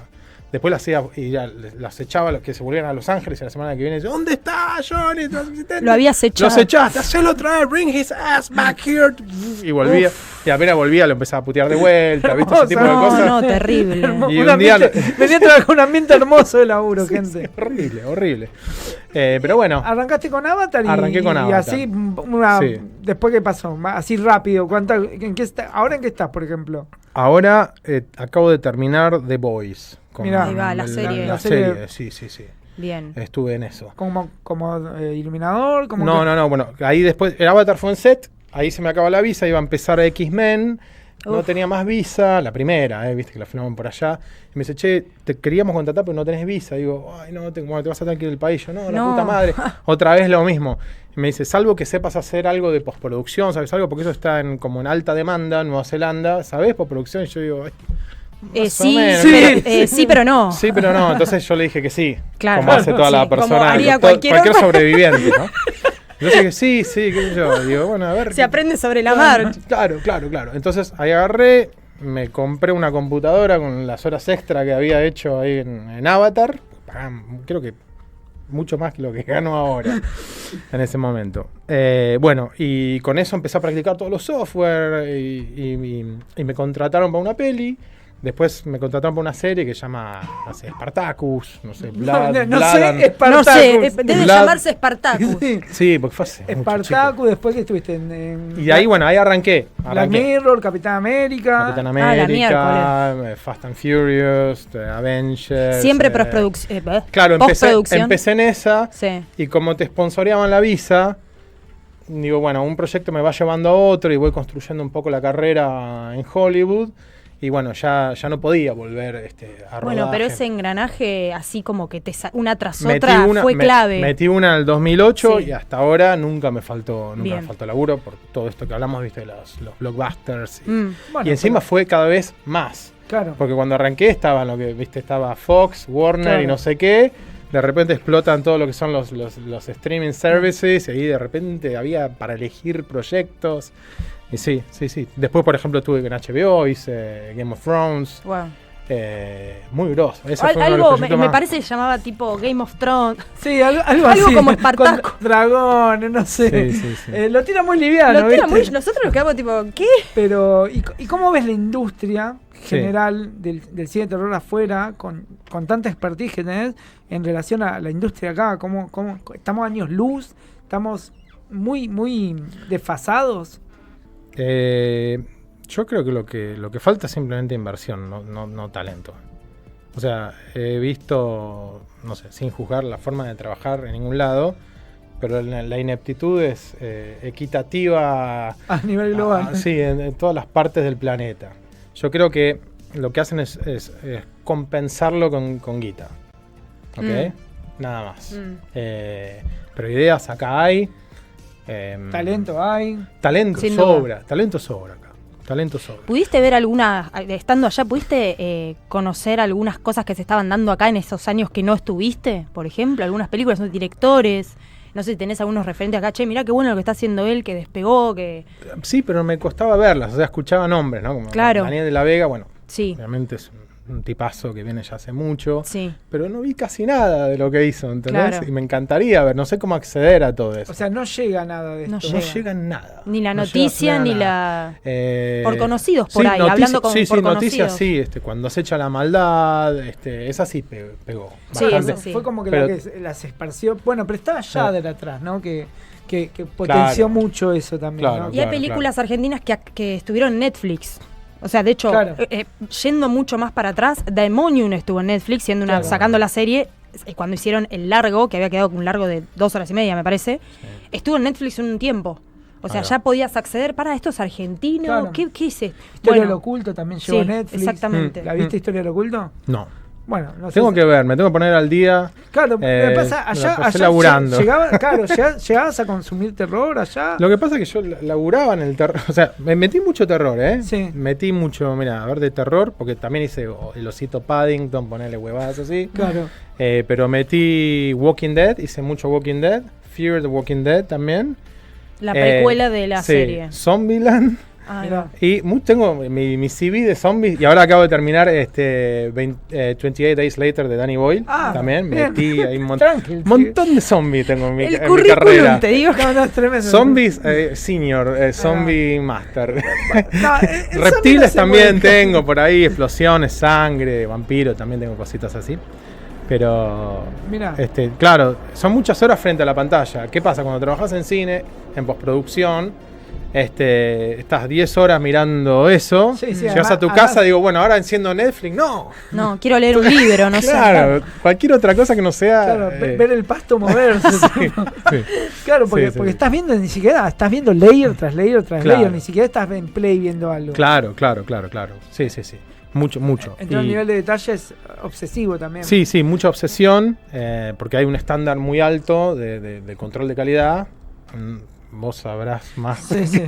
Después las echaba a los que se volvían a Los Ángeles y la semana que viene. Dice, ¿dónde está Johnny? tu asistente?" Lo habías echado. Los echaste, hacelo otra vez, bring his ass back here. Y volvía. Y apenas volvía, lo empezaba a putear de vuelta, ¿viste? Ese tipo de No, cosas. no, terrible. Y Un un día- venía a trabajar un ambiente hermoso de laburo, gente. Horrible, horrible. Pero bueno, Arrancaste con Avatar y, Arranqué con y Avatar. así, Sí. después qué pasó, así rápido, ¿ahora en qué estás, por ejemplo? ahora acabo de terminar The Boys. Mirá. Ahí va, la serie. La La serie. serie, sí. Bien. Estuve en eso. Como iluminador, como No, bueno, ahí después, el Avatar fue en set, ahí se me acaba la visa, iba a empezar X-Men, no Uf. tenía más visa, la primera, viste que la filmaban por allá, y me dice, che, te queríamos contratar pero no tenés visa, digo, ay no, bueno, te vas a tener que ir del país, yo, no, la No. puta madre, otra vez lo mismo, y me dice, salvo que sepas hacer algo de postproducción, ¿sabes algo? Porque eso está como en alta demanda en Nueva Zelanda, ¿sabés? Postproducción, y yo digo, ay, más o Sí, menos, sí, pero no. sí, pero no, entonces yo le dije que sí, Claro. como hace toda la Sí, como persona, haría cualquier cualquier otra. sobreviviente, ¿no? Yo dije, sí, qué sé yo. Digo, bueno, a ver. Se aprende sobre la marcha. Claro. Entonces ahí agarré, me compré una computadora con las horas extra que había hecho ahí en Avatar. Creo que mucho más que lo que gano ahora en ese momento. Bueno, y con eso empecé a practicar todos los software y me contrataron para una peli. Después me contrataron para una serie que se llama, no sé, Spartacus, no sé, Blood. No Blood sé, and- Spartacus. No sé, debe Blood- llamarse Spartacus. Sí. Sí, porque fue hace mucho, Spartacus, después que estuviste en chico. Y ahí, bueno, ahí arranqué. Black Mirror, Capitán América. Capitán la América, Fast and Furious, Avengers. Siempre postproducción. Claro, postproducción. empecé en esa. Sí. Y como te sponsoreaban la visa, digo, bueno, un proyecto me va llevando a otro y voy construyendo un poco la carrera en Hollywood. Y bueno, ya no podía volver a rodar. Bueno, pero ese engranaje, así como que una tras otra, fue clave. Metí una en el 2008 Sí. y hasta ahora nunca me faltó Bien. laburo por todo esto que hablamos, viste, los blockbusters. Bueno, Y encima pero- fue cada vez más. Claro. Porque cuando arranqué estaba lo que, viste, estaba Fox, Warner Claro. y no sé qué. De repente explotan todo lo que son los streaming services. Y ahí de repente había para elegir proyectos. Y sí. Después, por ejemplo, tuve en HBO, hice Game of Thrones. Wow. Muy grosso. Ese fue uno de los Algo proyectos me más- parece que se llamaba tipo Game of Thrones. Sí, algo Algo así. como Espartaco. Con dragones, no sé. Sí. Lo tira muy liviano, Lo tira ¿viste? nosotros nos quedamos tipo, ¿qué? Pero, ¿y cómo ves la industria general del cine de terror afuera, con tanta expertise que tenés en relación a la industria acá? ¿Cómo estamos años luz? ¿Estamos muy desfasados? Yo creo que lo que falta es simplemente inversión, no talento. O sea, he visto, no sé, sin juzgar la forma de trabajar en ningún lado, pero la ineptitud es equitativa A nivel global. sí, en todas las partes del planeta. Yo creo que lo que hacen es compensarlo con guita. ¿Ok? Nada más. Pero ideas acá hay. Talento hay. Talento Sin sobra acá. Talento sobra. ¿Pudiste ver alguna, estando allá, pudiste conocer algunas cosas que se estaban dando acá en esos años que no estuviste? Por ejemplo, algunas películas, ¿no? Directores, no sé si tenés algunos referentes acá, che, mirá qué bueno lo que está haciendo él, que despegó, que... Sí, pero me costaba verlas, o sea, escuchaba nombres, ¿no? Como Claro. Daniel de la Vega, bueno, Sí, obviamente es un tipazo que viene ya hace mucho, sí. pero no vi casi nada de lo que hizo, ¿entendés? Claro. Y me encantaría ver, no sé cómo acceder a todo eso. O sea, no llega nada de No esto. no llega nada. Ni la No noticia, llega ni nada. la... Por conocidos por ahí, hablando con- sí, por noticias conocidos. sí, cuando se echa la maldad, esa sí pegó. Sí, bastante. esa sí. Fue como que, Pero- las esparció. Bueno, pero estaba Sí. Shudder atrás, ¿no? Que potenció Claro. mucho eso también. Claro, ¿no? Y hay películas argentinas que estuvieron en Netflix. O sea, de hecho, Claro. yendo mucho más para atrás, Daemonium estuvo en Netflix, Claro. sacando la serie, cuando hicieron el largo, que había quedado con un largo de 2 horas y media, me parece. Estuvo en Netflix un tiempo. O sea, Ahí va. ya podías acceder para esto es argentino. Claro. ¿Qué hice? Historia Bueno, del Oculto también llegó sí, a Netflix. exactamente. ¿La viste, Historia del Oculto? No. Bueno, no sé. Tengo que ver, me tengo que poner al día. Claro, me pasa, me allá, la pasé allá laburando. llegabas a consumir terror allá. Lo que pasa es que yo laburaba en el terror. O sea, me metí mucho terror, ¿eh? Sí. Metí mucho, mira, a ver, de terror, porque también hice el osito Paddington, ponerle huevadas así. Claro. Pero metí Walking Dead, hice mucho Walking Dead. Fear the Walking Dead también. la precuela de la sí, serie. Zombieland. Ahí Mirá. va. Y tengo mi CV de zombies. Y ahora acabo de terminar 28 Days Later de Danny Boyle. Ah, también bien. metí ahí un Tranquil, montón de zombies tengo en mi, El en mi currículum, carrera. te digo. No, es tremendo. Zombies senior, zombie master. No, el zombie no Reptiles se también mueve. tengo por ahí, explosiones, sangre, vampiro, también tengo cositas así. Pero, Mirá. claro, son muchas horas frente a la pantalla. ¿Qué pasa? Cuando trabajas en cine, en postproducción, estás 10 horas mirando eso, Sí, sí, llegas a tu además- casa, digo, bueno, ahora enciendo Netflix. No, No, quiero leer un libro, no claro, cualquier otra cosa que no sea... Claro, ver el pasto moverse. sí. Claro, porque, Sí, sí. porque estás viendo ni siquiera, estás viendo layer tras layer tras Claro. layer, ni siquiera estás en play viendo algo. Claro. Sí. Mucho. Entonces el Y- nivel de detalle es obsesivo también. Sí, mucha obsesión, porque hay un estándar muy alto de control de calidad. Vos sabrás más Sí, sí.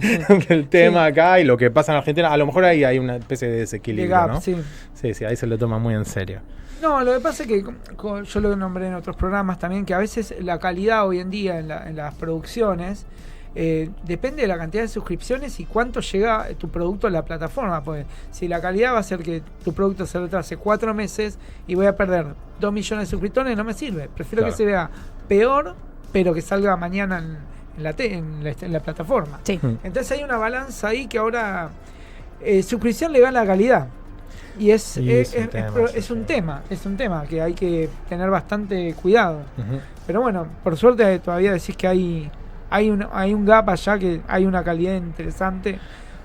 del tema acá y lo que pasa en Argentina. A lo mejor ahí hay una especie de De desequilibrio, gap, ¿no? sí. Sí, ahí se lo toma muy en serio. No, lo que pasa es que yo lo nombré en otros programas también, que a veces la calidad hoy en día en las producciones depende de la cantidad de suscripciones y cuánto llega tu producto a la plataforma. Pues si la calidad va a ser que tu producto se retrase 4 meses y voy a perder 2 millones de suscriptores, no me sirve. Prefiero Claro. que se vea peor, pero que salga mañana en la plataforma. Sí. Entonces hay una balanza ahí que ahora suscripción le gana la calidad. Y es un tema que hay que tener bastante cuidado. Ujú. Pero bueno, por suerte todavía decís que hay un gap allá, que hay una calidad interesante.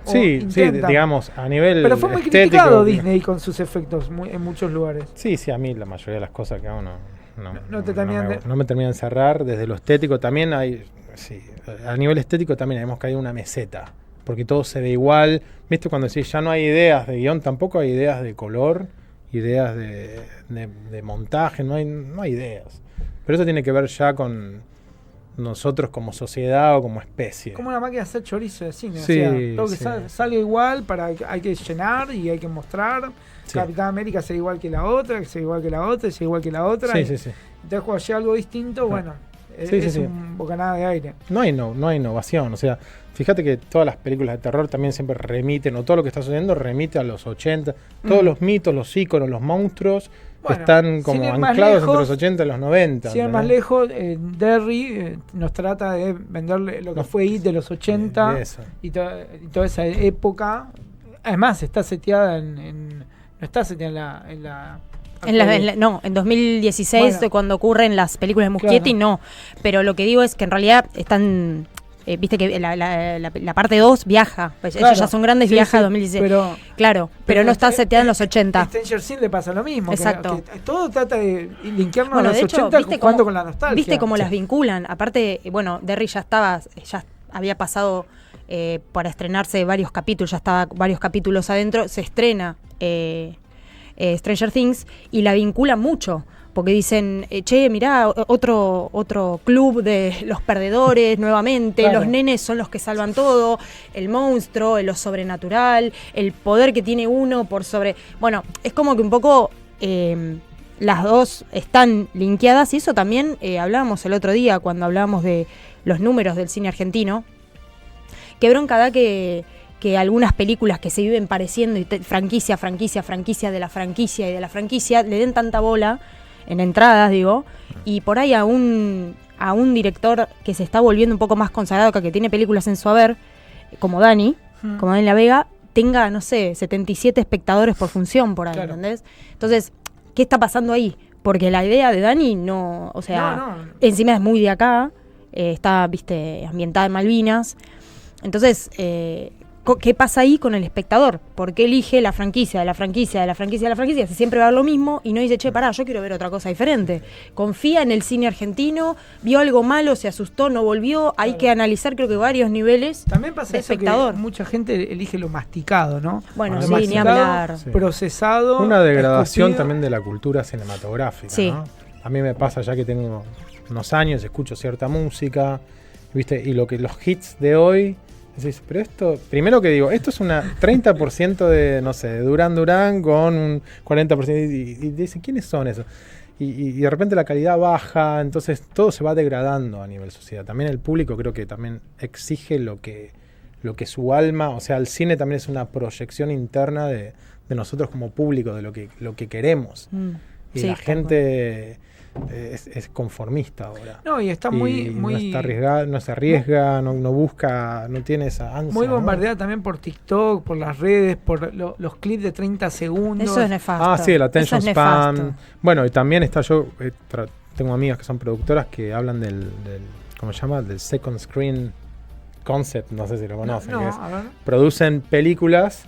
Sí, digamos, a nivel Pero fue muy estético, criticado Disney con sus efectos en muchos lugares. Sí, a mí la mayoría de las cosas que hago No me terminan de cerrar. Desde lo estético también hay, sí, a nivel estético también hemos caído en una meseta, porque todo se ve igual. ¿Viste? Cuando decís ya no hay ideas de guión, tampoco hay ideas de color, ideas de montaje, no hay ideas. Pero eso tiene que ver ya con nosotros como sociedad o como especie. Como una máquina de hacer chorizo de cine. Sí, o sea, todo que sí. salga igual, hay que llenar y hay que mostrar. Sí. Capitán América sea igual que la otra, que sea igual que la otra, sea igual que la otra. Sí, y sí, sí. entonces cuando llega algo distinto, bueno, es un bocanada de aire. No hay innovación. O sea, fíjate que todas las películas de terror también siempre remiten, o todo lo que está sucediendo remite a los 80. Todos los mitos, los íconos, los monstruos están como anclados entre los 80 y los 90. Si más lejos, Derry nos trata de venderle lo que fue IT de los 80 y toda esa época. Además, está seteada no está seteada en 2016, bueno, cuando ocurren las películas de Muschietti, claro. no. Pero lo que digo es que en realidad están... viste que la parte 2 viaja. Pues claro, ellos ya son grandes, viaja a 2016. Pero no está seteada en los 80. Stranger Things le pasa lo mismo. Exacto. Que todo trata de linkearnos a los de hecho, 80 jugando con la nostalgia. Viste cómo las vinculan. Aparte, Derry ya había pasado para estrenarse varios capítulos, ya estaba varios capítulos adentro. Se estrena Stranger Things y la vinculan mucho. Porque dicen, che, mirá, otro club de los perdedores nuevamente, claro. Los nenes son los que salvan todo, el monstruo, lo sobrenatural, el poder que tiene uno por sobre... Bueno, es como que un poco las dos están linkeadas y eso también hablábamos el otro día cuando hablábamos de los números del cine argentino. Qué bronca da que algunas películas que se viven pareciendo, y franquicia de la franquicia, le den tanta bola en entradas, digo, y por ahí a un director que se está volviendo un poco más consagrado, que tiene películas en su haber, como Dani La Vega, tenga, no sé, 77 espectadores por función por ahí, claro. ¿Entendés? Entonces, ¿qué está pasando ahí? Porque la idea de Dani no, o sea, encima es muy de acá, está, viste, ambientada en Malvinas. Entonces, ¿qué pasa ahí con el espectador? ¿Por qué elige la franquicia? Si siempre va a ver lo mismo y no dice, che, pará, yo quiero ver otra cosa diferente. Confía en el cine argentino, vio algo malo, se asustó, no volvió. Hay que analizar, creo que varios niveles. También pasa de eso espectador. Que mucha gente elige lo masticado, ¿no? Bueno, sí, ni hablar. Sí. Procesado. Una degradación escupido. también de la cultura cinematográfica, sí. ¿no? A mí me pasa ya que tengo unos años, escucho cierta música, ¿viste? Y los hits de hoy... Decís, pero esto, primero que digo, esto es una 30% de, no sé, de Duran Duran con un 40%, y dicen, ¿quiénes son esos? Y de repente la calidad baja, entonces todo se va degradando a nivel sociedad. También el público creo que también exige lo que su alma, o sea, el cine también es una proyección interna de nosotros como público, de lo que queremos. Y sí, la gente... Es conformista ahora. No, y está muy no está arriesgada, no se arriesga, no busca, no tiene esa ansia. Muy bombardeada, ¿no? También por TikTok, por las redes, por los clips de 30 segundos. Eso es nefasto. Sí, el attention spam. Bueno, y también está tengo amigas que son productoras que hablan del ¿cómo se llama? Del second screen concept, no sé si lo conocen. Producen películas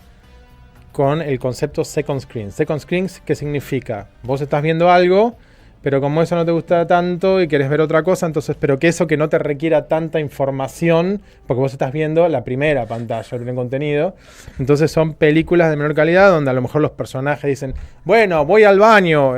con el concepto second screen. Second screen, ¿qué significa? Vos estás viendo algo, pero como eso no te gusta tanto y querés ver otra cosa, entonces, pero que eso que no te requiera tanta información, porque vos estás viendo la primera pantalla, el primer contenido. Entonces son películas de menor calidad donde a lo mejor los personajes dicen, bueno, voy al baño,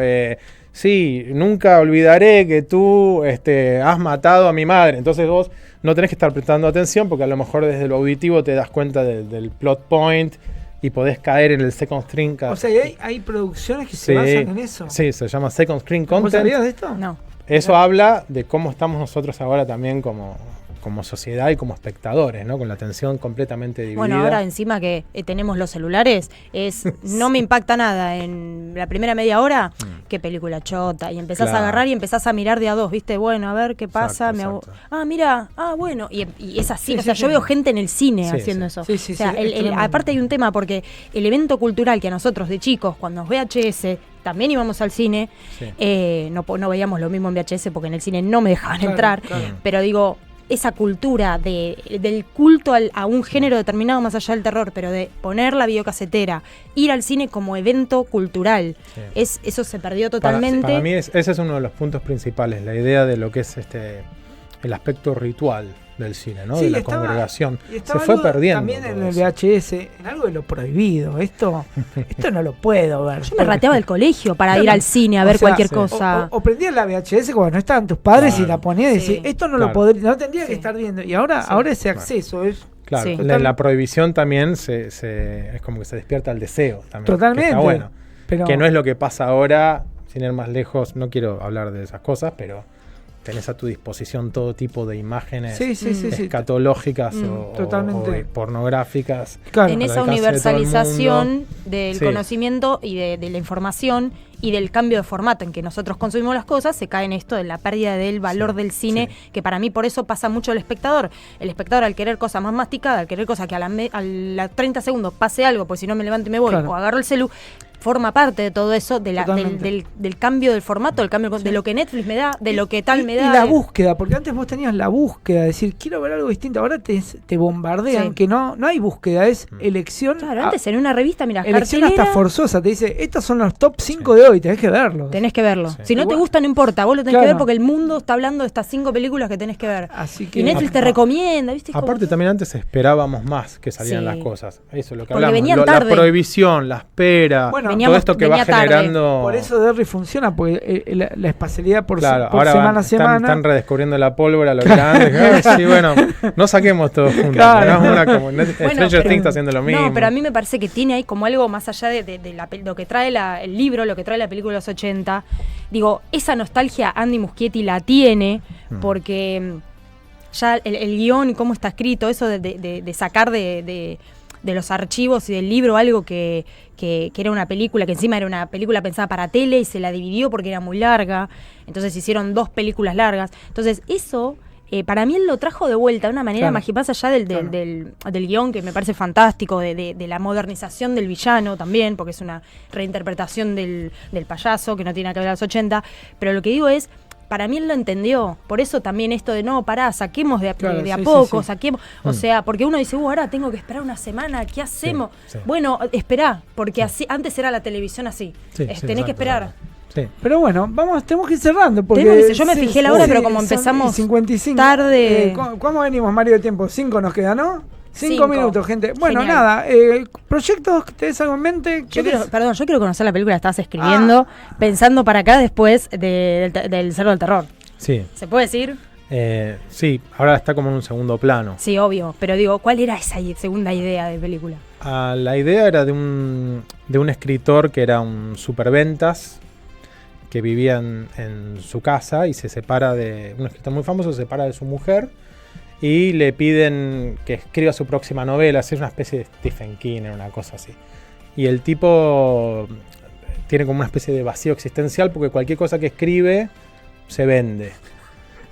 sí, nunca olvidaré que tú has matado a mi madre. Entonces vos no tenés que estar prestando atención porque a lo mejor desde lo auditivo te das cuenta del plot point y podés caer en el second screen. O sea, hay producciones que se basan en eso. Sí, se llama second screen content. ¿Vos sabías de esto? No. Eso habla de cómo estamos nosotros ahora también como como sociedad y como espectadores, ¿no? Con la atención completamente dividida. Bueno, ahora encima que tenemos los celulares, no me impacta nada en la primera media hora, qué película chota, y empezás a agarrar y empezás a mirar de a dos, ¿viste? Bueno, a ver qué pasa, Exacto. mira, bueno, y es así, yo veo gente en el cine haciendo eso. Sí, o sea, aparte hay un tema, porque el evento cultural que a nosotros de chicos, cuando VHS, también íbamos al cine, no veíamos lo mismo en VHS porque en el cine no me dejaban entrar, pero digo, esa cultura del culto a un género determinado más allá del terror, pero de poner la videocasetera, ir al cine como evento cultural, eso se perdió totalmente. Para mí ese es uno de los puntos principales, la idea de lo que es el aspecto ritual del cine, ¿no? Sí, de la congregación. Se fue perdiendo. También en el VHS, en algo de lo prohibido. Esto no lo puedo ver. Yo me rateaba del colegio para ir al cine a ver cualquier cosa. O prendías la VHS cuando no estaban tus padres y la ponías y decías, esto no lo podría, no tendría que estar viendo. Y ahora ese acceso es... Claro, la prohibición también es como que se despierta el deseo también. Totalmente. Que está bueno. Pero... Que no es lo que pasa ahora, sin ir más lejos, no quiero hablar de esas cosas, pero tenés a tu disposición todo tipo de imágenes escatológicas o pornográficas. Claro. En esa universalización del conocimiento y de la información y del cambio de formato en que nosotros consumimos las cosas, se cae en esto de la pérdida del valor del cine, que para mí por eso pasa mucho el espectador. El espectador, al querer cosas más masticadas, al querer cosas que a los 30 segundos pase algo, pues si no me levanto y me voy, o agarro el celu, forma parte de todo eso, del cambio del formato, del cambio de lo que Netflix me da, de lo que tal me da. Y la búsqueda, porque antes vos tenías la búsqueda, de decir, quiero ver algo distinto, ahora te bombardean, que no hay búsqueda, es elección. Claro, antes en una revista, mira, elección cartelera, hasta forzosa, te dice, estos son los top 5 de hoy, tenés que verlos. Tenés que verlo. Si no te gusta, no importa, vos lo tenés que ver porque el mundo está hablando de estas 5 películas que tenés que ver. Así que, y Netflix te recomienda, ¿viste? Aparte también antes esperábamos más que salieran las cosas. Eso es lo que hablamos. La prohibición, la espera, todo esto que va generando. Por eso Derry funciona, porque la espacialidad por ahora semana a semana. Están redescubriendo la pólvora, lo que antes. Sí, bueno, no saquemos todo juntos. Stranger Things está haciendo lo mismo. No, pero a mí me parece que tiene ahí como algo más allá de lo que trae el libro, lo que trae la película de los 80. Digo, esa nostalgia Andy Muschietti la tiene, porque ya el guión y cómo está escrito, eso de sacar de los archivos y del libro algo que era una película, que encima era una película pensada para tele y se la dividió porque era muy larga, entonces hicieron 2 películas largas. Entonces eso, para mí él lo trajo de vuelta de una manera más allá del guión, que me parece fantástico, de la modernización del villano también, porque es una reinterpretación del payaso, que no tiene nada que ver a los 80, pero lo que digo es, para mí él lo entendió, por eso también esto de saquemos de a poco, saquemos, o sea, porque uno dice, ahora tengo que esperar una semana, ¿qué hacemos? Bueno, esperá, porque así antes era la televisión así, tenés que esperar. Sí. Pero bueno, tenemos que ir cerrando. Porque yo me fijé la hora, pero como empezamos 55, tarde. ¿Cómo venimos, Mario, de tiempo? 5 nos queda, ¿no? 5 minutos, gente. Bueno, genial. Nada, proyectos, ¿tenés algo en mente? Yo quiero conocer la película que estabas escribiendo, pensando para acá después del Cerro del Terror. Sí. ¿Se puede decir? Sí, ahora está como en un segundo plano. Sí, obvio, pero digo, ¿cuál era esa segunda idea de película? La idea era de un escritor que era un superventas, que vivía en su casa y se separa de un escritor muy famoso, se separa de su mujer y le piden que escriba su próxima novela, es una especie de Stephen King, una cosa así. Y el tipo tiene como una especie de vacío existencial porque cualquier cosa que escribe se vende.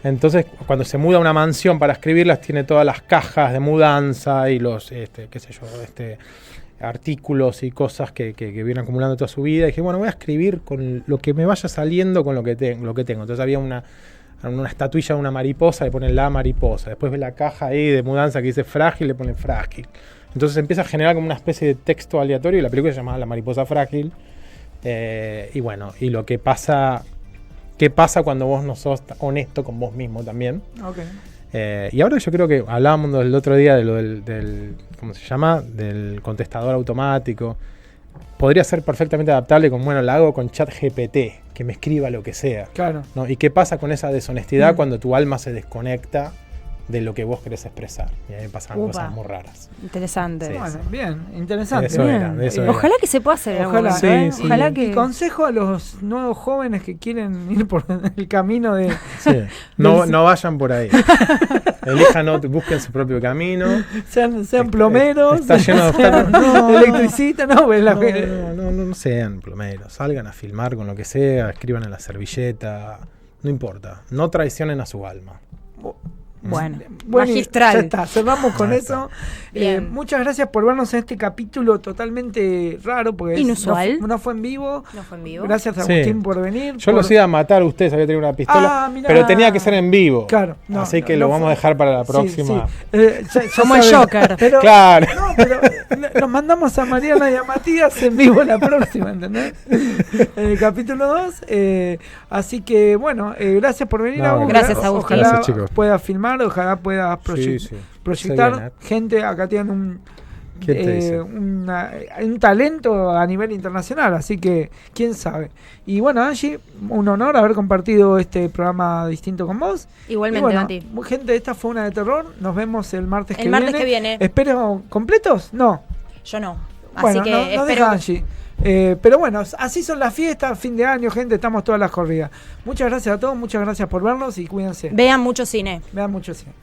Entonces, cuando se muda a una mansión para escribirlas, tiene todas las cajas de mudanza y los, artículos y cosas que vienen acumulando toda su vida. Y dije, bueno, voy a escribir con lo que me vaya saliendo con lo que tengo. Entonces había una estatuilla de una mariposa, le ponen la mariposa. Después ve la caja ahí de mudanza que dice frágil, le ponen frágil. Entonces empieza a generar como una especie de texto aleatorio y la película se llama La mariposa frágil. Y bueno, y lo que pasa... ¿Qué pasa cuando vos no sos honesto con vos mismo también? Okay. Y ahora yo creo que hablábamos el otro día de lo del ¿cómo se llama? Del contestador automático. Podría ser perfectamente adaptable con, la hago con ChatGPT, que me escriba lo que sea. Claro. ¿No? ¿Y qué pasa con esa deshonestidad cuando tu alma se desconecta de lo que vos querés expresar? Y ahí pasan cosas muy raras. Interesante. Sí, bueno, bien, interesante. Eso bien. era. Ojalá que se pueda hacer. Ojalá, sí. Ojalá que... Y consejo a los nuevos jóvenes que quieren ir por el camino de... Sí. No vayan por ahí. Elijan otro, busquen su propio camino. Sean plomeros. Está lleno de obstáculos. Electricistas, no, pues No sean plomeros. Salgan a filmar con lo que sea, escriban en la servilleta. No importa. No traicionen a su alma. Bueno, Bueno, magistral. ya está, cerramos con Ya eso. Bien. Muchas gracias por vernos en este capítulo totalmente raro, porque Inusual. no fue en vivo. No fue en vivo. Gracias a Sí. Agustín por venir. Yo los iba a matar a ustedes, había tenido una pistola, Mirá. pero tenía que ser en vivo. Claro, no, Así que no lo vamos fue. a dejar para la Sí, próxima. sí. Ya Como el saben, Joker. Pero, Claro. No, pero nos mandamos a Mariana y a Matías en vivo la próxima, ¿entendés? En el capítulo 2. Así que, bueno, gracias por venir, No, Agus. gracias, Agustín. Ojalá Gracias, chicos. puedas filmar, ojalá puedas Sí, sí. proyectar. Se viene. Gente, acá tienen ¿Quién te dice? un talento a nivel internacional, así que quién sabe. Y bueno, Angie, un honor haber compartido este programa distinto con vos. Igualmente, Y bueno, Mati. gente, esta fue una de terror. Nos vemos el martes que El viene. martes que viene. ¿Espero completos? No. Yo no. Así Bueno, que no espero. deja Angie. Pero bueno, así son las fiestas, fin de año, gente, estamos todas las corridas. Muchas gracias a todos, muchas gracias por vernos y cuídense. Vean mucho cine. Vean mucho cine.